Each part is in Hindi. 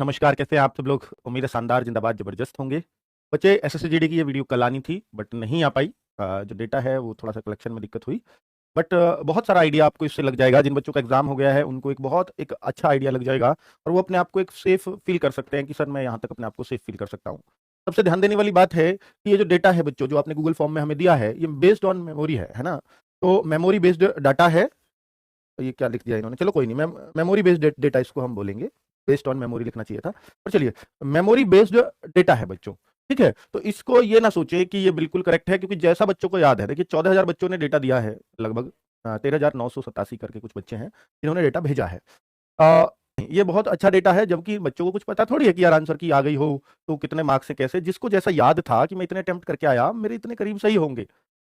नमस्कार, कैसे हैं आप सब लोग? उम्मीद है शानदार, जिंदाबाद, जबरदस्त होंगे। बच्चे एसएससीजीडी की ये वीडियो कल आनी थी बट नहीं आ पाई। जो डेटा है वो थोड़ा सा कलेक्शन में दिक्कत हुई। बट बहुत सारा आइडिया आपको इससे लग जाएगा। जिन बच्चों का एग्जाम हो गया है उनको एक अच्छा आइडिया लग जाएगा और वो अपने आप को एक सेफ फील कर सकते हैं कि सर मैं यहाँ तक अपने आप को सेफ फील कर सकता हूँ। सबसे ध्यान देने वाली बात है कि ये जो डेटा है बच्चों, जो आपने गूगल फॉर्म में हमें दिया है, ये बेस्ड ऑन मेमोरी है ना। तो मेमोरी बेस्ड डाटा है। तो ये क्या लिख दिया इन्होंने, चलो कोई नहीं, मेमोरी बेस्ड डेटा इसको हम बोलेंगे। बेस्ड ऑन मेमोरी लिखना चाहिए था, पर चलिए, मेमोरी बेस्ड डेटा है बच्चों। ठीक है, तो इसको ये ना सोचे कि ये बिल्कुल करेक्ट है, क्योंकि जैसा बच्चों को याद है, देखिए 14,000 बच्चों ने डेटा दिया है, लगभग 13,987 करके कुछ बच्चे हैं जिन्होंने डेटा भेजा है। अ, ये बहुत अच्छा डेटा है, जबकि बच्चों को कुछ पता थोड़ी है कि यार आंसर की आ गई हो तो कितने मार्क्स से कैसे। जिसको जैसा याद था कि मैं इतने अटेम्प्ट करके आया, मेरे इतने करीब सही होंगे।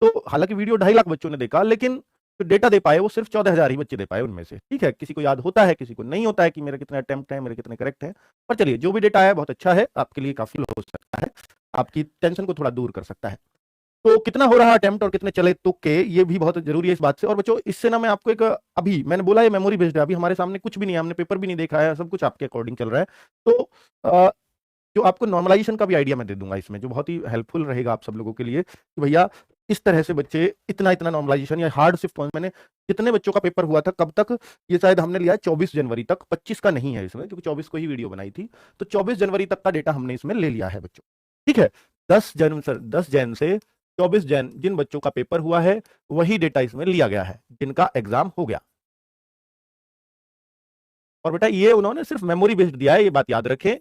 तो हालांकि वीडियो 2.5 लाख बच्चों ने देखा, लेकिन जो डेटा दे पाए वो सिर्फ 14,000 ही बच्चे दे पाए उनमें से। ठीक है, किसी को याद होता है, किसी को नहीं होता है कि मेरे कितने अटेम्प्ट हैं, मेरे कितने करेक्ट हैं। पर चलिए, जो भी डेटा है बहुत अच्छा है, आपके लिए काफी हो सकता है, आपकी टेंशन को थोड़ा दूर कर सकता है। तो कितना हो रहा है अटेम्प्ट और कितने चले तुक्के, ये भी बहुत जरूरी है इस बात से। और बच्चों, इससे ना मैं आपको एक, अभी मैंने बोला ये मेमोरी बेस्ड है, अभी हमारे सामने कुछ भी नहीं है, हमने पेपर भी नहीं देखा है, सब कुछ आपके अकॉर्डिंग चल रहा है। तो जो आपको नॉर्मलाइजेशन का भी आइडिया मैं दे दूंगा इसमें, जो बहुत ही हेल्पफुल रहेगा आप सब लोगों के लिए कि भैया इस तरह से बच्चे इतना इतना नॉर्मलाइजेशन या हार्ड शिफ्ट मैंने जितने बच्चों का पेपर हुआ था कब तक, ये शायद हमने लिया 24 जनवरी तक, 25 का नहीं है इसमें, क्योंकि 24 को ही वीडियो बनाई थी। तो 24 जनवरी तक का डेटा हमने इसमें ले लिया है बच्चों। ठीक है, 10 जैन से 24 जैन जिन बच्चों का पेपर हुआ है वही डेटा इसमें लिया गया है जिनका एग्जाम हो गया। और बेटा ये उन्होंने सिर्फ मेमोरी बेस्ड दिया है, ये बात याद रखें।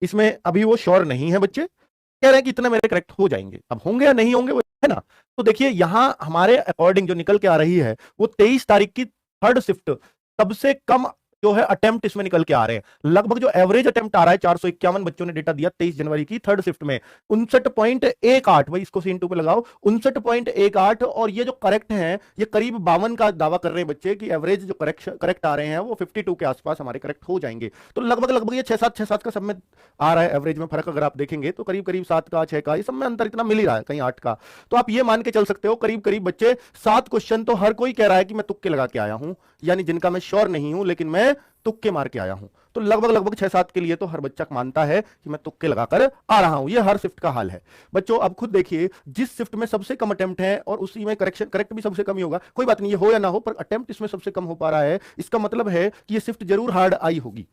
इसमें अभी वो श्योर नहीं है, बच्चे कह रहे हैं कि इतने मेरे करेक्ट हो जाएंगे, अब होंगे या नहीं होंगे वो है ना। तो देखिए यहां हमारे अकॉर्डिंग जो निकल के आ रही है वो 23 तारीख की थर्ड शिफ्ट सबसे कम जो है अटेम्प्ट इसमें निकल के आ रहे हैं। लगभग जो एवरेज अटेम्प्ट आ रहा है, 451 बच्चों ने डेटा दिया 23 जनवरी की थर्ड शिफ्ट में, 59.18, भाई इसको सीन 2 पे लगाओ, 59.18। और ये जो करेक्ट है ये करीब 52 का दावा कर रहे हैं बच्चे कि एवरेज जो करेक्ट आ रहे हैं वो 52 के आसपास हमारे करेक्ट हो जाएंगे। तो लगभग लगभग ये 6-7 का सब में आ रहा है एवरेज में फर्क। अगर आप देखेंगे तो करीब करीब 7 का 6 का ये सब में अंतर इतना मिल ही रहा है, कहीं 8 का। तो आप ये मान के चल सकते हो करीब करीब बच्चे 7 क्वेश्चन तो हर कोई कह रहा है कि मैं तुक्के लगा के आया हूं, यानी जिनका मैं श्योर नहीं हूं लेकिन मैं तुक्के मार के आया हूं। तो लगभग लगभग 6-7 के लिए तो हर बच्चा मानता है कि मैं तुक्के लगाकर आ रहा हूं। ये हर शिफ्ट का हाल है बच्चों। अब खुद देखिए, जिस शिफ्ट में सबसे कम अटेम्प्ट है और उसी में करेक्ट भी सबसे कम ही होगा, कोई बात नहीं, ये हो या ना हो, पर अटेम्प्ट इसमें सबसे कम हो पा रहा है, इसका मतलब है कि ये शिफ्ट जरूर हार्ड आई होगी।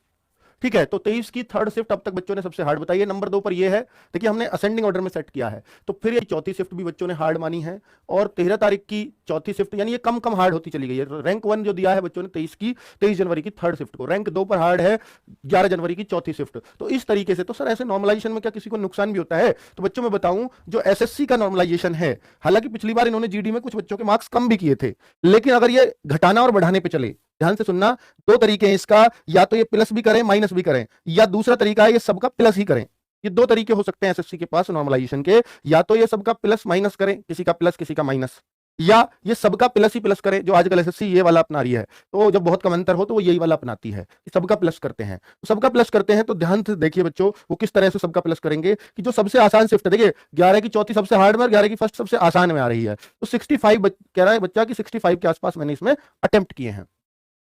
ठीक है, तो 23 की थर्ड शिफ्ट अब तक बच्चों ने सबसे हार्ड बताई है। नंबर 2 पर ये है, देखिए हमने असेंडिंग ऑर्डर में सेट किया है, तो फिर ये चौथी शिफ्ट भी बच्चों ने हार्ड मानी है। और 13 तारीख की चौथी शिफ्ट, यानी ये कम कम हार्ड होती चली गई है। रैंक 1 जो दिया है बच्चों ने 23 जनवरी की थर्ड शिफ्ट को, रैंक 2 पर हार्ड है 11 जनवरी की चौथी शिफ्ट। तो इस तरीके से, तो सर ऐसे नॉर्मलाइजेशन में क्या किसी को नुकसान भी होता है? तो बच्चों में बताऊं, जो एसएससी का नॉर्मलाइजेशन है, हालांकि पिछली बार इन्होंने जीडी में कुछ बच्चों के मार्क्स कम भी किए थे, लेकिन अगर ये घटाना और बढ़ाने पे चले, ध्यान से सुनना, 2 तरीके हैं इसका, या तो ये प्लस भी करें माइनस भी करें, या दूसरा तरीका है ये सबका प्लस ही करें। ये 2 तरीके हो सकते हैं एसएससी के पास नॉर्मलाइजेशन के, या तो ये सबका प्लस माइनस करें, किसी का प्लस किसी का माइनस, या ये सबका प्लस ही प्लस करें, जो आजकल एसएससी ये वाला अपना रही है। तो जब बहुत कम अंतर हो तो वो यही वाला अपनाती है, सबका प्लस करते हैं। तो सबका प्लस करते हैं तो ध्यान से देखिए बच्चों, वो किस तरह से सबका प्लस करेंगे कि जो सबसे आसान शिफ्ट है, देखिए 11 की चौथी सबसे हार्ड में, 11 की फर्स्ट सबसे आसान में आ रही है, तो 65 कह रहा है बच्चा कि 65 के आसपास मैंने इसमें अटेम्प्ट किए हैं।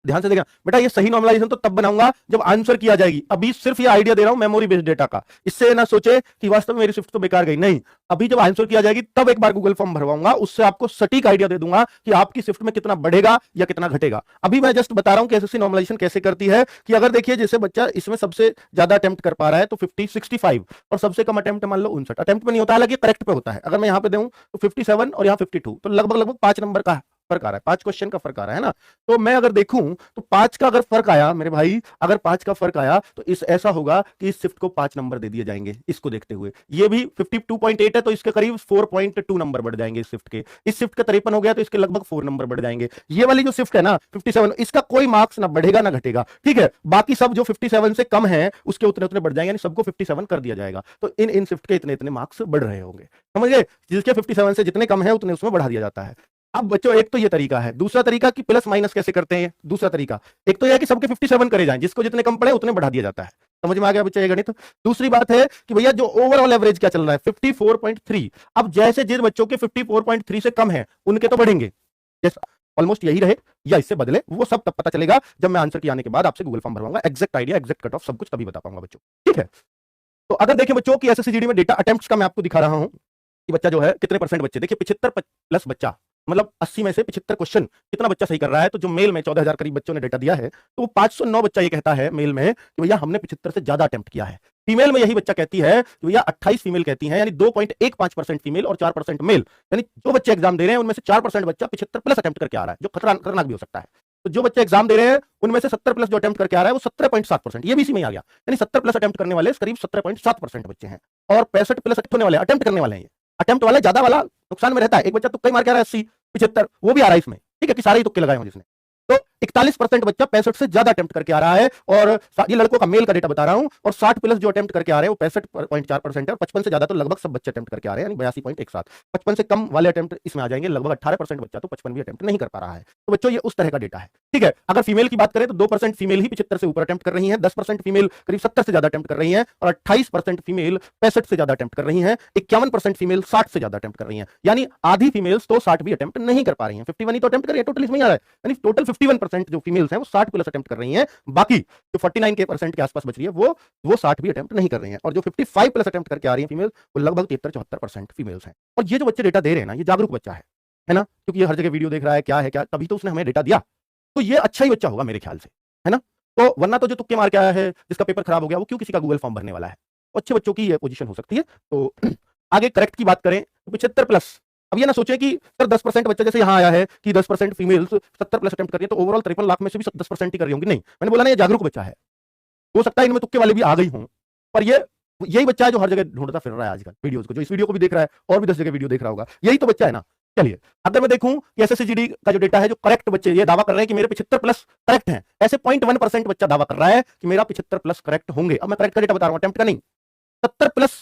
ध्यान से देखना बेटा, ये सही नॉर्मलाइजेशन तो तब बनाऊंगा जब आंसर किया जाएगी। अभी सिर्फ ये आइडिया दे रहा हूं मेमोरी बेस्ड डेटा का, इससे ना सोचे कि वास्तव में मेरी शिफ्ट तो बेकार गई, नहीं। अभी जब आंसर किया जाएगी तब एक बार गूगल फॉर्म भरवाऊंगा, उससे आपको सटीक आइडिया दे दूंगा कि आपकी शिफ्ट में कितना बढ़ेगा या कितना घटेगा। अभी मैं जस्ट बता रहा हूं कि एसएससी नॉर्मलाइजेशन कैसे करती है, कि अगर देखिए जैसे बच्चा इसमें सबसे ज्यादा अटेम्प्ट कर पा रहा है तो 65 और सबसे कम अटेम्प्ट मान लो 59, अटेम्प्ट में नहीं होता, हालांकि करेक्ट पे होता है। अगर मैं यहां पे दूं तो 57 और यहां 52, तो लगभग लगभग 5 नंबर का फर्क आ रहा है, 5 क्वेश्चन का फर्क आ रहा है ना। तो मैं अगर देखूं तो 5 का अगर फर्क आया मेरे भाई, अगर 5 का फर्क आया तो इस ऐसा होगा कि इस शिफ्ट को 5 नंबर दे दिए जाएंगे इसको देखते हुए। ये भी 52.8 है तो इसके करीब 4.2 नंबर बढ़ जाएंगे इस शिफ्ट के। इस शिफ्ट का 53 हो गया तो इसके लगभग 4 नंबर बढ़ जाएंगे। ये वाली जो शिफ्ट है ना 57, इसका कोई मार्क्स ना बढ़ेगा ना घटेगा। ठीक है, बाकी सब जो 57 से कम है उसके उतने उतने बढ़ जाएंगे, यानी सबको 57 कर दिया जाएगा। तो इन शिफ्ट के इतने इतने मार्क्स बढ़ रहे होंगे, समझ गए? जिसके 57 से जितने कम है उतने उसमें बढ़ा दिया जाता है। अब बच्चों एक तो ये तरीका है, दूसरा तरीका कि प्लस माइनस कैसे करते हैं, दूसरा तरीका एक तो यह कि सबके 57 करे जाएं, जिसको जितने कम पड़े उतने बढ़ा दिया जाता है। समझ में आ गया बच्चा ये गणित? दूसरी बात है कि भैया जो ओवरऑल एवरेज क्या चल रहा है 54.3, अब जैसे जिन बच्चों के 54.3 से कम है उनके तो बढ़ेंगे, जैसा ऑलमोस्ट यही रहे या इससे बदले, वो सब तब पता चलेगा जब मैं आंसर की आने के बाद आपसे गूगल फॉर्म भरवाऊंगा। Exact idea, exact cut off सब कुछ तभी बता पाऊंगा बच्चों, ठीक है। तो अगर देखें बच्चों की एसएससी जीडी में डेटा अटेम्प्ट्स का मैं आपको दिखा रहा हूं कि बच्चा जो है कितने परसेंट बच्चे, देखिए 75 प्लस बच्चा, मतलब 80 में से 75 क्वेश्चन कितना बच्चा सही कर रहा है। तो जो मेल में 14,000 करीब बच्चों ने डेटा दिया है, तो वो 509 बच्चा ये कहता है मेल में कि भैया हमने 75 से ज्यादा अटेम्प्ट किया है। फीमेल में यही बच्चा कहती है कि भैया 28 फीमेल कहती हैं, यानी 2.15% फीमेल और 4% मेल, यानी जो बच्चे एग्जाम दे रहे हैं उनमें से 4% बच्चा 75 प्लस अटेम्प्ट करके आ रहा है, जो खतरनाक भी हो सकता है। तो जो बच्चे एग्जाम दे रहे हैं उनमें से 70 प्लस जो अटेम्प्ट करके आ रहा है वो 17.7%, ये भी इसी में आ गया, यानी 70 प्लस अटेम्प्ट करने वाले करीब 17.7% बच्चे हैं, और 65 प्लस होने वाले अटेम्प्ट करने वाले हैं। अटेम्प्ट वाले ज्यादा वाला नुकसान में रहता है, एक बच्चा तुक्का ही मार के आ रहा है 80 75, वो भी आ रहा है इसमें, ठीक है, कि सारे ही तुक्के लगाए हों जिसने। तो 41% बच्चा 65 से ज्यादा अटेम्प्ट करके आ रहा है, और ये लड़कों का मेल का डेटा बता रहा हूं, और 60 प्लस जो अटेम्प्ट करके आ रहे हैं वो 65.4% है, और 55 से ज्यादा तो लगभग सब बच्चे अटेम्प्ट करके आ रहे हैं, यानी 82.17। 55 से कम वाले अटेम्प्ट इसमें आ जाएंगे, लगभग 18% बच्चा तो 55 भी अटेम्प्ट नहीं कर पा रहा है। तो बच्चों ये उस तरह का डेटा है, ठीक है। अगर फीमेल की बात करें तो 2% फीमेल ही 75 से ऊपर अटेम्प्ट कर रही है, 10% फीमेल करीब 70 से ज्यादा अटेम्प्ट कर रही है, और 28% फीमेल 65 से ज्यादा अटेम्प्ट कर रही है, 51% फीमेल 60 से ज्यादा अटेम्प्ट कर रही है, यानी आधी फीमेल्स तो 60 भी अटेम्प्ट नहीं कर पा रही है, 51 ही तो अटेम्प्ट कर रही है, टोटल इसमें आ रहा है, यानी टोटल 51% जो फीमेल्स हैं वो 60 प्लस अटेम्प्ट कर रही हैं, बाकी जो 49% के आसपास बच रही है वो 60 भी अटेम्प्ट नहीं कर रही हैं, और जो 55 प्लस अटेम्प्ट करके आ रही हैं फीमेल वो लगभग 73-74% फीमेल्स हैं। और ये जो बच्चे डेटा दे रहे हैं ना, ये जागरूक बच्चा है ना, क्योंकि ये हर जगह वीडियो देख रहा है, क्या है क्या, तभी तो उसने हमें डेटा दिया, तो ये अच्छा ही बच्चा होगा मेरे ख्याल से, है ना। तो वरना तो जो तुक्के मार के आया है, जिसका पेपर खराब हो गया, वो क्यों किसी का गूगल फॉर्म भरने वाला है। अच्छे बच्चों की ये पोजीशन हो सकती है। तो आगे करेक्ट की बात करें तो 75 प्लस, अब ये ना सोचे कि सर 10% बच्चा जैसे यहां आया है कि 10% फीमेल्स 70 प्लस अटेम्प्ट कर रही है, तो ओवरऑल 53 लाख में से भी 10% ही कर रही होंगी, नहीं, मैंने बोला ना ये जागरूक बच्चा है, हो सकता है इनमें तुक्के वाले भी आ गई हों, पर ये यही बच्चा है जो हर जगह ढूंढता फिर रहा है आजकल वीडियोस को, जो इस वीडियो को भी देख रहा है और भी 10 जगह वीडियो देख रहा होगा, यही तो बच्चा है ना। चलिए अगर मैं देखूं कि एसएससी जीडी का जो डेटा है, जो करेक्ट बच्चे ये दावा कर रहे हैं कि मेरे 75 प्लस करेक्ट हैं, ऐसे 0.1% बच्चा दावा कर रहा है कि मेरा 75 प्लस करेक्ट होंगे। अब मैं करेक्ट का डेटा बता रहा हूं, अटेम्प्ट का नहीं। 70 प्लस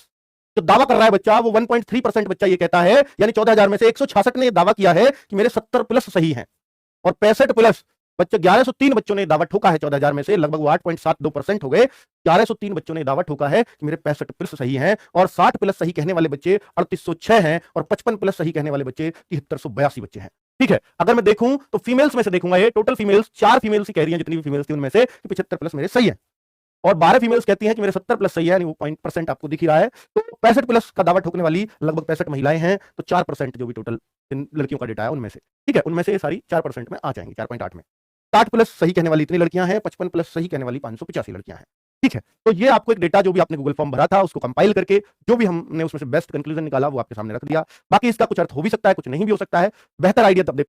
जो दावा कर रहा है बच्चा वो 1.3% बच्चा ये कहता है, यानी 14,000 में से 166 ने दावा किया है कि मेरे 70 प्लस सही हैं, और 65 प्लस बच्चे 1103 बच्चों ने दावा ठोका है 14,000 में से, लगभग वो 8.72% हो गए। 1103 बच्चों ने दावा ठोका है कि मेरे 65 प्लस सही हैं, और 60 प्लस सही कहने वाले बच्चे 3806 हैं, और 55 प्लस सही कहने वाले बच्चे 7382 बच्चे हैं, ठीक है। अगर मैं देखूं तो फीमेल्स में से देखूंगा, ये टोटल फीमेल्स 4 फीमेल्स ही कह रही हैं, जितनी भी फीमेल्स थी उनमें से 75 प्लस मेरे सही है, और 12 फीमेल्स कहती हैं कि मेरे 70 प्लस सही है, यानी वो % आपको दिख ही रहा है। तो 65 प्लस का दावा ठोकने वाली लगभग 65 महिलाएं हैं, तो 4% जो भी टोटल लड़कियों का डेटा है उनमें से, ठीक है, उनमें से ये सारी 4% में आ जाएंगी, 4.8 में। 60 प्लस सही कहने वाली इतनी लड़कियां हैं, 55 प्लस सही कहने वाली 585 लड़कियां हैं, ठीक है। तो ये आपको एक डेटा जो भी आपने गूगल फॉर्म भरा था उसको कंपाइल करके जो भी हमने उसमें से बेस्ट कंक्लूजन निकाला वो आपके सामने रख दिया। बाकी इसका कुछ अर्थ हो भी सकता है, कुछ नहीं भी हो सकता है, बेहतर आइडिया तब